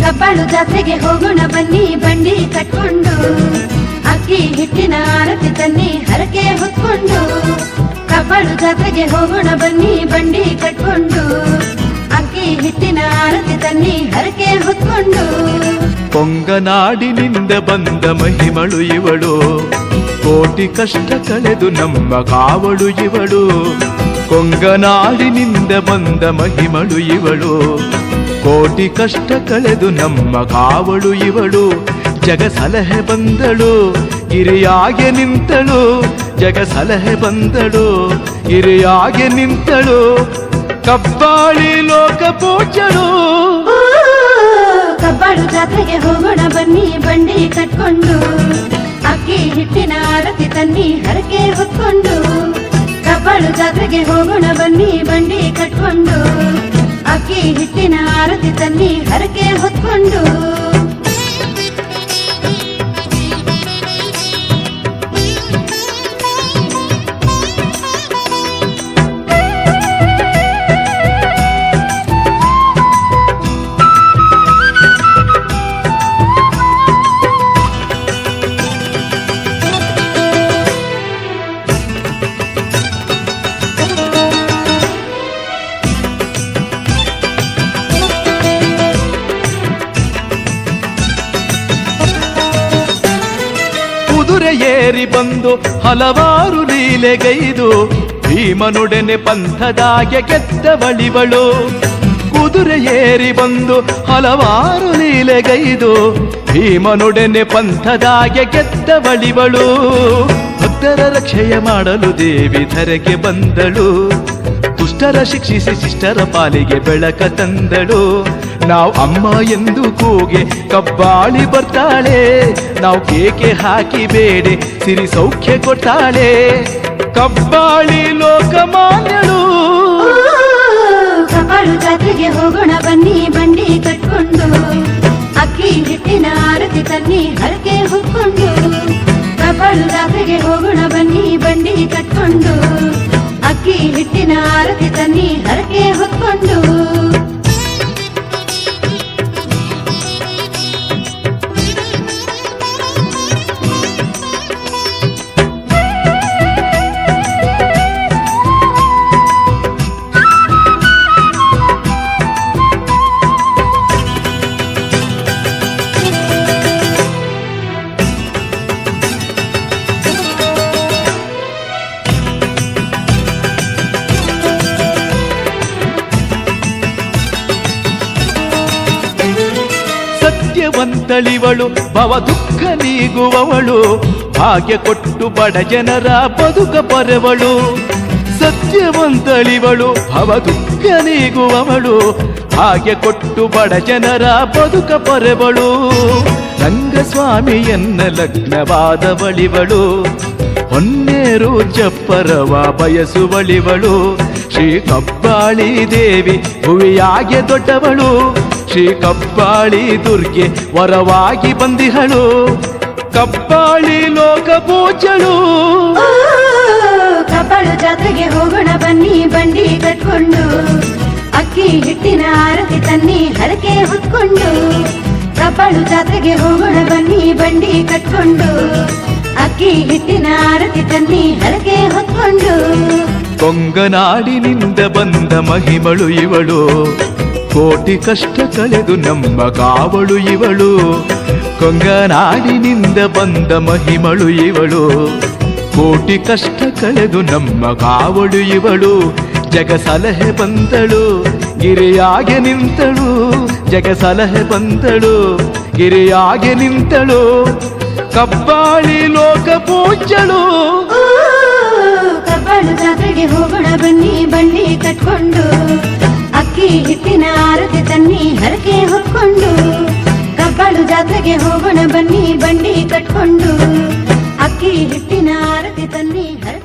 ಕಬ್ಬಾಳು ಜಾತ್ರೆಗೆ ಹೋಗೋಣ ಬನ್ನಿ ಬಂಡಿ ಕಟ್ಕೊಂಡು, ಅಕ್ಕಿ ಹಿಟ್ಟಿನ ಆರತಿ ತನ್ನಿ ಹರಕೆ ಹೊತ್ಕೊಂಡು. ಕಬ್ಬಾಳು ಜಾತ್ರೆಗೆ ಹೋಗೋಣ ಬನ್ನಿ ಬಂಡಿ ಕಟ್ಕೊಂಡು, ಅಕ್ಕಿ ಹಿಟ್ಟಿನ ಆರತಿ ತನ್ನಿ ಹರಕೆ ಹೊತ್ಕೊಂಡು. ಕೊಂಗನಾಡಿನಿಂದ ಬಂದ ಮಹಿಮಳು ಇವಳು, ಕೋಟಿ ಕಷ್ಟ ಕಳೆದು ನಮ್ಮ ಕಾವಳು ಇವಳು. ಕೊಂಗನಾಡಿನಿಂದ ಬಂದ ಮಹಿಮಳು ಇವಳು, ಕೋಟಿ ಕಷ್ಟ ಕಳೆದು ನಮ್ಮ ಕಾವಳು ಇವಳು. ಜಗ ಸಲಹೆ ಬಂದಳು ಗಿರಿಯಾಗೆ ನಿಂತಳು, ಜಗ ಸಲಹೆ ಬಂದಳು ಗಿರಿಯಾಗೆ ನಿಂತಳು. ಕಬ್ಬಾಳಿ ಲೋಕ ಪೂಜಳು. ಕಬ್ಬಾಳು ಜಾತ್ರೆಗೆ ಹೋಗೋಣ ಬನ್ನಿ ಬಂಡಿ ಕಟ್ಕೊಂಡು, ಅಕ್ಕಿ ಹಿಟ್ಟಿನ ಆರತಿ ತನ್ನಿ ಹರಕೆ ಹೊತ್ಕೊಂಡು. ಕಬ್ಬಾಳು ಜಾತ್ರೆಗೆ ಹೋಗೋಣ ಬನ್ನಿ ಬಂಡಿ ಕಟ್ಕೊಂಡು, ಅಕ್ಕಿ ಹಿಟ್ಟಿನ ಆರತಿ ತನ್ನಿ ಹರಕೆ ಹೊತ್ಕೊಂಡು. ಏರಿ ಬಂದು ಹಲವಾರು ಲೀಲೆಗೈದು, ಭೀಮನೊಡನೆ ಪಂಥದಾಗೆ ಗೆದ್ದವಳಿವಳು. ಕುದುರೆ ಏರಿ ಬಂದು ಹಲವಾರು ಲೀಲೆಗೈದು, ಭೀಮನೊಡನೆ ಪಂಥದಾಗೆ ಗೆದ್ದವಳಿವಳು. ಭಕ್ತರ ರಕ್ಷೆಯ ಮಾಡಲು ದೇವಿ ಧರೆಗೆ ಬಂದಳು, ದುಷ್ಟರ ಶಿಕ್ಷಿಸಿ ಶಿಷ್ಟರ ಪಾಲಿಗೆ ಬೆಳಕ ತಂದಳು. ನಾವು ಅಮ್ಮ ಎಂದು ಕೂಗೆ ಕಬ್ಬಾಳಿ ಬರ್ತಾಳೆ, ನಾವು ಕೇಕೆ ಹಾಕಿ ಬೇಡೆ ಸಿರಿ ಸೌಖ್ಯ ಕೊಡ್ತಾಳೆ. ಕಬ್ಬಾಳಿ ಲೋಕಮಾನ್ಯಳು. ಕಬ್ಬಾಳು ಜಾತ್ರೆಗೆ ಹೋಗೋಣ ಬನ್ನಿ ಬಂಡಿ ಕಟ್ಕೊಂಡು, ಅಕ್ಕಿ ಹಿಟ್ಟಿನ ಆರತಿ ತನ್ನಿ ಹರಕೆ ಹೊತ್ಕೊಂಡು. ಕಬ್ಬಾಳು ಜಾತ್ರೆಗೆ ಹೋಗೋಣ ಬನ್ನಿ ಬಂಡಿ ಕಟ್ಕೊಂಡು, ಅಕ್ಕಿ ಹಿಟ್ಟಿನ ಆರತಿ ತನ್ನಿ ಹರಕೆ ಹೊತ್ಕೊಂಡು. ಸತ್ಯವಂತಳಿವಳು ಭವ ದುಃಖ ನೀಗುವವಳು, ಭಾಗ್ಯ ಕೊಟ್ಟು ಬಡ ಜನರ ಬದುಕ ಬರೆವಳು. ಸತ್ಯವಂತಳಿವಳು ಭವ ದುಃಖ ನೀಗುವವಳು, ಭಾಗ್ಯ ಕೊಟ್ಟು ಬಡ ಜನರ ಬದುಕ ಬರೆವಳು. ರಂಗಸ್ವಾಮಿಯನ್ನ ಲಗ್ನವಾದವಳಿವಳು, ಹೊನ್ನೇರು ಚಪ್ಪರವ ಬಯಸುವಳಿವಳು. ಶ್ರೀ ಕಬ್ಬಾಳಿ ದೇವಿ ಭುವಿಯಾಗೆ ದೊಡ್ಡವಳು, ಶ್ರೀ ಕಬ್ಬಾಳಿ ದುರ್ಗೆ ವರವಾಗಿ ಬಂದಿಹಳು. ಕಬ್ಬಾಳಿ ಲೋಕ ಪೂಜಳು. ಕಬ್ಬಾಳು ಜಾತ್ರೆಗೆ ಹೋಗೋಣ ಬನ್ನಿ ಬಂಡಿ ಕಟ್ಕೊಂಡು, ಅಕ್ಕಿ ಹಿಟ್ಟಿನ ಆರತಿ ತನ್ನಿ ಹರಕೆ ಹೊತ್ಕೊಂಡು. ಕಬ್ಬಾಳು ಜಾತ್ರೆಗೆ ಹೋಗೋಣ ಬನ್ನಿ ಬಂಡಿ ಕಟ್ಕೊಂಡು, ಅಕ್ಕಿ ಹಿಟ್ಟಿನ ಆರತಿ ತನ್ನಿ ಹರಕೆ ಹೊತ್ಕೊಂಡು. ಕೊಂಗನಾಡಿನಿಂದ ಬಂದ ಮಹಿಮಳು ಇವಳು, ಕೋಟಿ ಕಷ್ಟ ಕಳೆದು ನಮ್ಮ ಕಾವಳು ಇವಳು. ಕೊಂಗನಾಡಿನಿಂದ ಬಂದ ಮಹಿಮಳು ಇವಳು, ಕೋಟಿ ಕಷ್ಟ ಕಳೆದು ನಮ್ಮ ಕಾವಳು ಇವಳು. ಜಗ ಸಲಹೆ ಬಂದಳು ಗಿರಿಯಾಗೆ ನಿಂತಳು, ಜಗ ಸಲಹೆ ಬಂದಳು ಗಿರಿಯಾಗೆ ನಿಂತಳು. ಕಬ್ಬಾಳಿ ಲೋಕ ಪೂಜಳು. ಕಬ್ಬಾಳು ಜಾತ್ರೆಗೆ ಹೋಗೋಣ ಬನ್ನಿ ಬಂಡಿ ಕಟ್ಕೊಂಡು, ಅಕ್ಕಿ ಹಿಟ್ಟಿನ ಆರತಿ ತನ್ನಿ ಹರಕೆ ಹೊತ್ಕೊಂಡು. ಪ್ರಬಳು ಜಾತ್ರೆಗೆ ಹೋಗೋಣ ಬನ್ನಿ ಬಂಡಿ ಕಟ್ಕೊಂಡು ಅಕ್ಕಿ ಹಿಟ್ಟಿನ ಆರತಿ ತನ್ನಿ ಹರಕೆ